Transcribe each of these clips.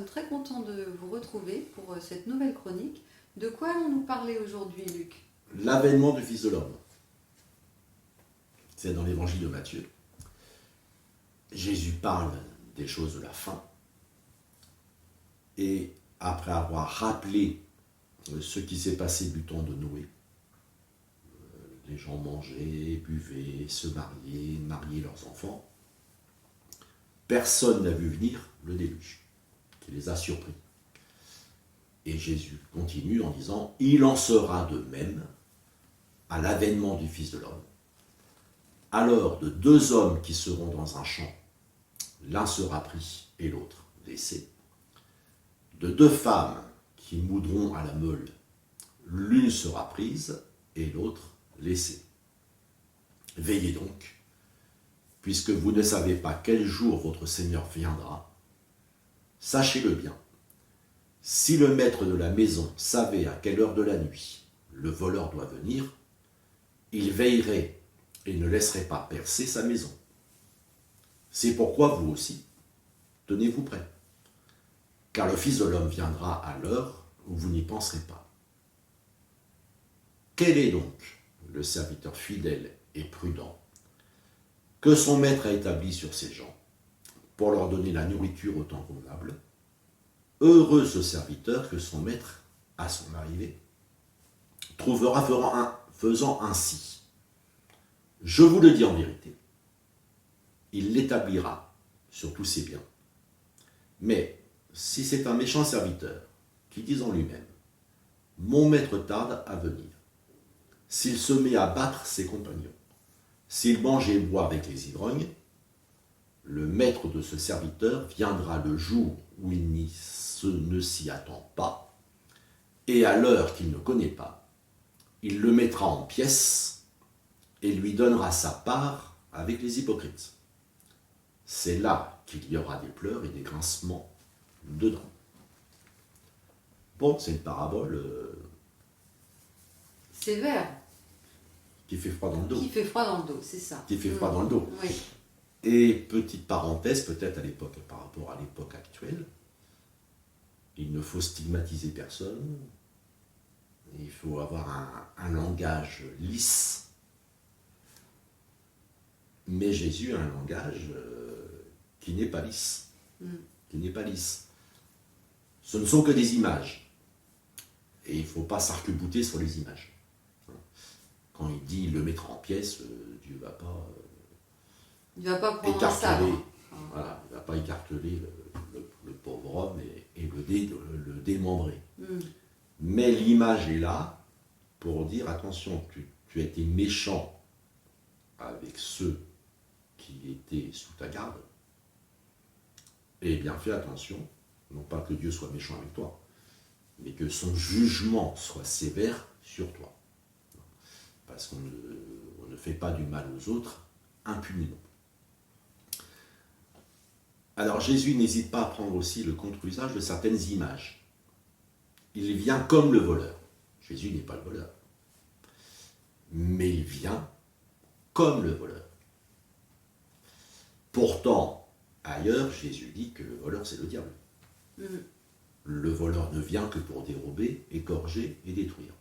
très contents de vous retrouver pour cette nouvelle chronique. De quoi allons-nous parler aujourd'hui, Luc? L'avènement du Fils de l'homme. C'est dans l'évangile de Matthieu. Jésus parle des choses de la fin. Et après avoir rappelé ce qui s'est passé du temps de Noé, les gens mangeaient, buvaient, se mariaient leurs enfants, personne n'a vu venir le déluge, qui les a surpris. Et Jésus continue en disant « Il en sera de même à l'avènement du Fils de l'homme. Alors de deux hommes qui seront dans un champ, l'un sera pris et l'autre laissé. De deux femmes qui moudront à la meule, l'une sera prise et l'autre laissée. Veillez donc, puisque vous ne savez pas quel jour votre Seigneur viendra. Sachez-le bien. Si le maître de la maison savait à quelle heure de la nuit le voleur doit venir, il veillerait et ne laisserait pas percer sa maison. C'est pourquoi vous aussi, tenez-vous prêts, car le Fils de l'homme viendra à l'heure où vous n'y penserez pas. Quel est donc le serviteur fidèle et prudent que son maître a établi sur ses gens pour leur donner la nourriture au temps convenable? Heureux ce serviteur que son maître, à son arrivée, trouvera faisant ainsi. Je vous le dis en vérité, il l'établira sur tous ses biens. Mais si c'est un méchant serviteur qui dit en lui-même, mon maître tarde à venir, s'il se met à battre ses compagnons, s'il mange et boit avec les ivrognes, le maître de ce serviteur viendra le jour où il ne s'y attend pas, et à l'heure qu'il ne connaît pas, il le mettra en pièces et lui donnera sa part avec les hypocrites. C'est là qu'il y aura des pleurs et des grincements de dents. Bon, c'est une parabole Sévère. qui fait froid dans le dos. Qui fait froid dans le dos, c'est ça. Qui fait froid dans le dos. Oui. Et petite parenthèse, peut-être à l'époque, par rapport à l'époque actuelle, il ne faut stigmatiser personne, il faut avoir un langage lisse, mais Jésus a un langage qui n'est pas lisse. Qui n'est pas lisse. Ce ne sont que des images, et il ne faut pas s'arc-bouter sur les images. Quand il dit le mettre en pièces, Dieu ne va pas... Il ne va pas prendre un sabre. Voilà, il ne va pas écarteler le pauvre homme et le démembrer. Mais l'image est là pour dire, attention, tu as été méchant avec ceux qui étaient sous ta garde, et bien fais attention, non pas que Dieu soit méchant avec toi, mais que son jugement soit sévère sur toi. Parce qu'on ne fait pas du mal aux autres impunément. Alors Jésus n'hésite pas à prendre aussi le contre-usage de certaines images. Il vient comme le voleur. Jésus n'est pas le voleur. Mais il vient comme le voleur. Pourtant, ailleurs, Jésus dit que le voleur, c'est le diable. Le voleur ne vient que pour dérober, égorger et détruire.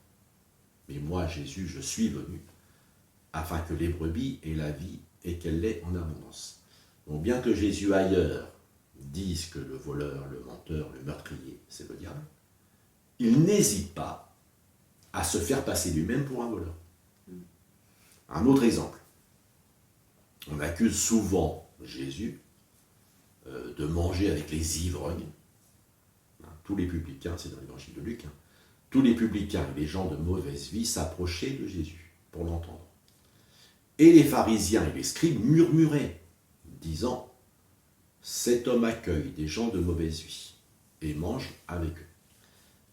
Mais moi, Jésus, je suis venu afin que les brebis aient la vie et qu'elle l'ait en abondance. Donc bien que Jésus ailleurs dise que le voleur, le menteur, le meurtrier, c'est le diable, il n'hésite pas à se faire passer lui-même pour un voleur. Un autre exemple. On accuse souvent Jésus de manger avec les ivrognes. Tous les publicains, c'est dans l'évangile de Luc, tous les publicains et les gens de mauvaise vie s'approchaient de Jésus pour l'entendre. Et les pharisiens et les scribes murmuraient, disant « Cet homme accueille des gens de mauvaise vie et mange avec eux. »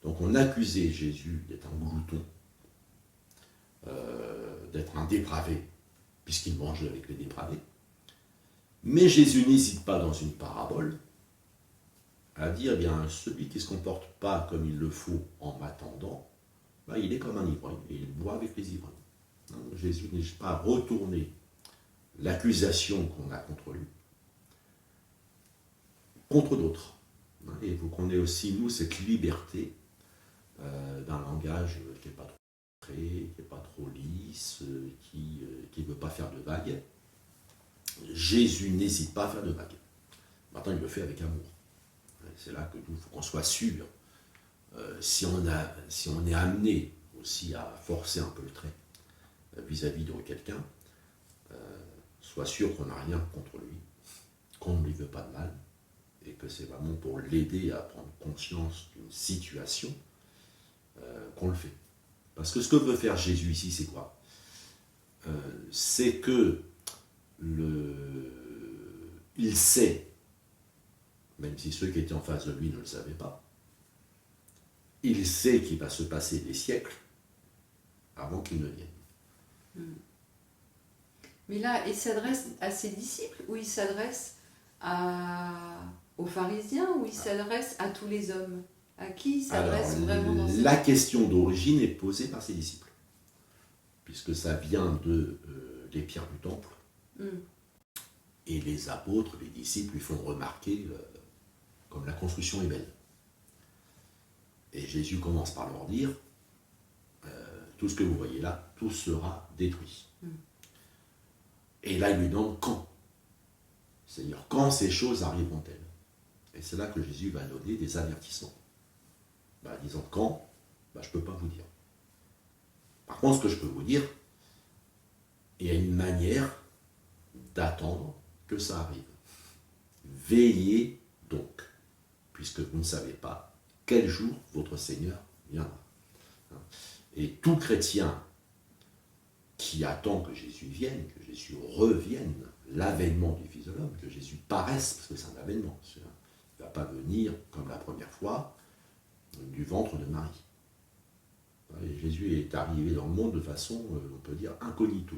Donc on accusait Jésus d'être un glouton, d'être un dépravé, puisqu'il mangeait avec les dépravés. Mais Jésus n'hésite pas dans une parabole à dire, eh bien, celui qui ne se comporte pas comme il le faut en m'attendant, ben, il est comme un ivrogne, et il boit avec les ivrognes. Jésus n'hésite pas à retourner l'accusation qu'on a contre lui, contre d'autres. Et il faut qu'on ait aussi, nous, cette liberté d'un langage qui n'est pas trop concret, qui n'est pas trop lisse, qui ne veut pas faire de vagues. Jésus n'hésite pas à faire de vagues. Maintenant, il le fait avec amour. C'est là que nous, il faut qu'on soit sûr. Si on est amené aussi à forcer un peu le trait vis-à-vis de quelqu'un, soit sûr qu'on n'a rien contre lui, qu'on ne lui veut pas de mal, et que c'est vraiment pour l'aider à prendre conscience d'une situation qu'on le fait. Parce que ce que veut faire Jésus ici, c'est quoi? C'est que il sait, même si ceux qui étaient en face de lui ne le savaient pas, il sait qu'il va se passer des siècles avant qu'il ne vienne. Mais là, il s'adresse à ses disciples ou il s'adresse aux pharisiens ou il s'adresse à tous les hommes? À qui il s'adresse vraiment dans cette... La question d'origine est posée par ses disciples, puisque ça vient des pierres du temple. Et les apôtres, les disciples lui font remarquer comme la construction est belle. Et Jésus commence par leur dire, tout ce que vous voyez là, tout sera détruit. Et là, il lui demande quand. C'est-à-dire, quand ces choses arriveront-elles? Et c'est là que Jésus va donner des avertissements. Disant quand, je ne peux pas vous dire. Par contre, ce que je peux vous dire, il y a une manière d'attendre que ça arrive. Veillez donc, puisque vous ne savez pas quel jour votre Seigneur viendra. Et tout chrétien qui attend que Jésus vienne, que Jésus revienne, l'avènement du Fils de l'homme, que Jésus paraisse, parce que c'est un avènement. Il ne va pas venir, comme la première fois, du ventre de Marie. Et Jésus est arrivé dans le monde de façon, on peut dire, incognito.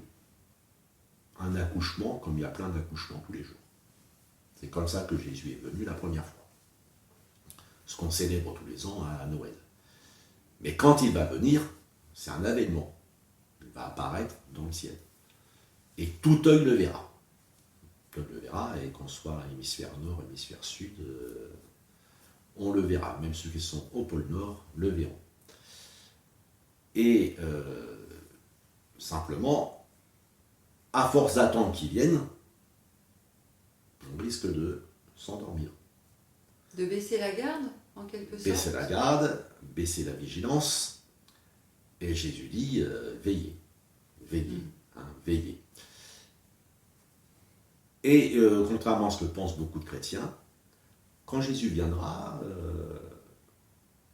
Un accouchement, comme il y a plein d'accouchements tous les jours. C'est comme ça que Jésus est venu la première fois. Ce qu'on célèbre tous les ans à Noël. Mais quand il va venir, c'est un avènement. Il va apparaître dans le ciel. Et tout œil le verra. Tout œil le verra, et qu'on soit hémisphère nord, hémisphère sud, on le verra. Même ceux qui sont au pôle nord le verront. Et simplement, à force d'attendre qu'il vienne, on risque de s'endormir. De baisser la garde, en quelque sorte. Baisser la garde, baisser la vigilance. Et Jésus dit, veillez, veillez, veillez. Et contrairement à ce que pensent beaucoup de chrétiens, quand Jésus viendra,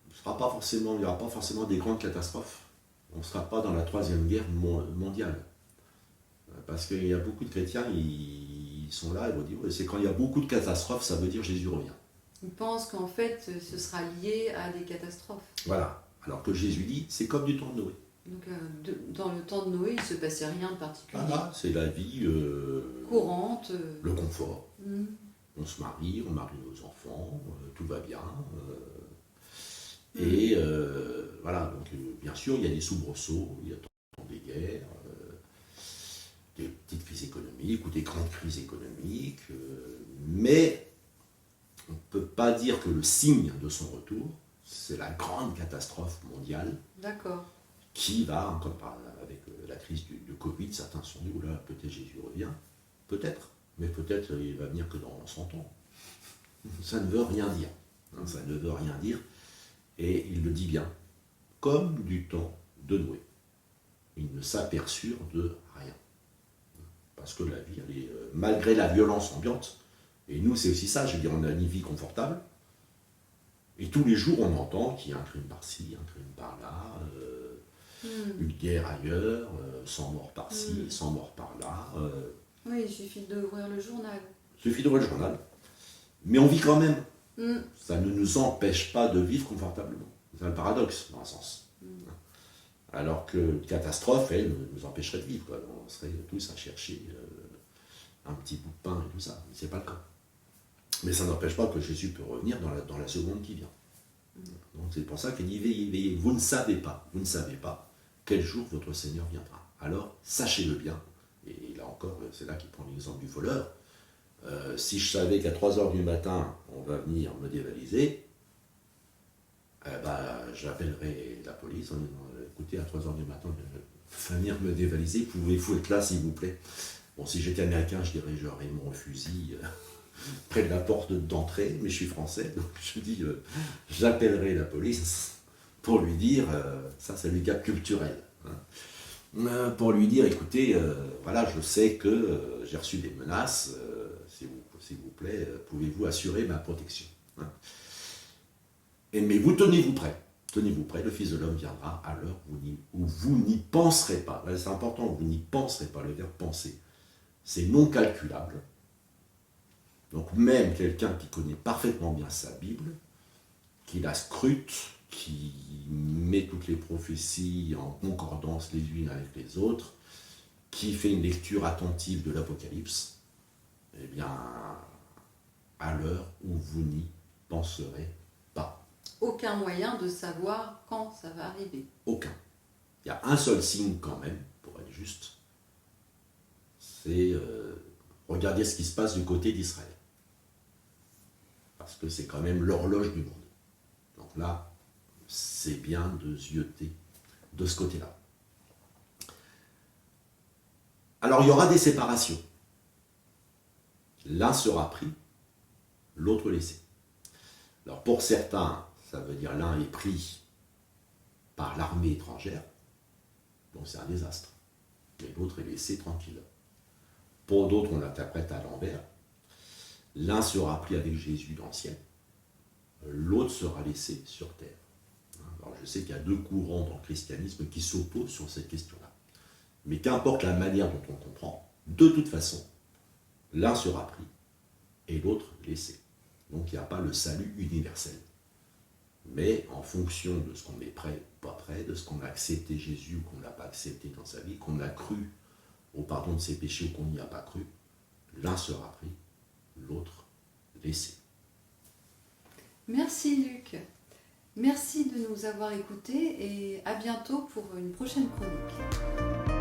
il n'y aura pas forcément des grandes catastrophes. On ne sera pas dans la troisième guerre mondiale. Parce qu'il y a beaucoup de chrétiens, ils sont là, ils vont dire, c'est quand il y a beaucoup de catastrophes, ça veut dire Jésus revient. Ils pensent qu'en fait, ce sera lié à des catastrophes. Voilà. Alors que Jésus dit, c'est comme du temps de Noé. Donc, dans le temps de Noé, il ne se passait rien de particulier. Voilà, c'est la vie courante. Le confort. On se marie, on marie nos enfants, tout va bien. Et voilà, donc bien sûr, il y a des soubresauts, il y a des guerres, des petites crises économiques ou des grandes crises économiques, mais on ne peut pas dire que le signe de son retour, c'est la grande catastrophe mondiale. D'accord. Qui va, comme avec la crise du Covid, certains se sont dit, oula, peut-être Jésus revient. Peut-être, mais peut-être il va venir que dans 100 ans. Ça ne veut rien dire. Ça ne veut rien dire. Et il le dit bien, comme du temps de Noé. Ils ne s'aperçurent de rien. Parce que la vie, elle est, malgré la violence ambiante, et nous c'est aussi ça, je veux dire, on a une vie confortable, et tous les jours on entend qu'il y a un crime par-ci, un crime par-là, une guerre ailleurs, 100 morts par-ci, 100 morts par-là. Oui, il suffit d'ouvrir le journal. Il suffit d'ouvrir le journal. Mais on vit quand même. Ça ne nous empêche pas de vivre confortablement. C'est un paradoxe, dans un sens. Alors que une catastrophe, elle, nous empêcherait de vivre. Quoi. On serait tous à chercher un petit bout de pain et tout ça. Mais ce n'est pas le cas. Mais ça n'empêche pas que Jésus peut revenir dans la seconde qui vient. Donc c'est pour ça qu'il dit, veillez, veillez. Vous ne savez pas quel jour votre Seigneur viendra. Alors, sachez-le bien. Et là encore, c'est là qu'il prend l'exemple du voleur. Si je savais qu'à 3 heures du matin, on va venir me dévaliser, j'appellerais la police en disant, écoutez, à 3 heures du matin, venir me dévaliser, pouvez-vous être là, s'il vous plaît? Bon, si j'étais américain, je dirais, j'aurais mon fusil près de la porte d'entrée, mais je suis français, donc je dis, j'appellerai la police pour lui dire, ça c'est le gap culturel, hein, pour lui dire, écoutez, voilà, je sais que j'ai reçu des menaces, s'il vous plaît, pouvez-vous assurer ma protection, hein. Mais vous tenez-vous prêt, le Fils de l'homme viendra à l'heure où vous n'y penserez pas. C'est important, vous n'y penserez pas, le verbe penser. C'est non calculable. Donc même quelqu'un qui connaît parfaitement bien sa Bible, qui la scrute, qui met toutes les prophéties en concordance les unes avec les autres, qui fait une lecture attentive de l'Apocalypse, eh bien, à l'heure où vous n'y penserez pas. Aucun moyen de savoir quand ça va arriver. Aucun. Il y a un seul signe quand même, pour être juste, c'est regarder ce qui se passe du côté d'Israël. Parce que c'est quand même l'horloge du monde. Donc là, c'est bien de zioter de ce côté-là. Alors il y aura des séparations. L'un sera pris, l'autre laissé. Alors pour certains, ça veut dire l'un est pris par l'armée étrangère, donc c'est un désastre. Mais l'autre est laissé tranquille. Pour d'autres, on l'interprète à l'envers. L'un sera pris avec Jésus dans le ciel, l'autre sera laissé sur terre. Alors je sais qu'il y a 2 courants dans le christianisme qui s'opposent sur cette question-là. Mais qu'importe la manière dont on comprend, de toute façon, l'un sera pris et l'autre laissé. Donc il n'y a pas le salut universel. Mais en fonction de ce qu'on est prêt ou pas prêt, de ce qu'on a accepté Jésus ou qu'on n'a pas accepté dans sa vie, qu'on a cru au pardon de ses péchés ou qu'on n'y a pas cru, l'un sera pris, l'autre laissé. Merci Luc. Merci de nous avoir écoutés et à bientôt pour une prochaine chronique.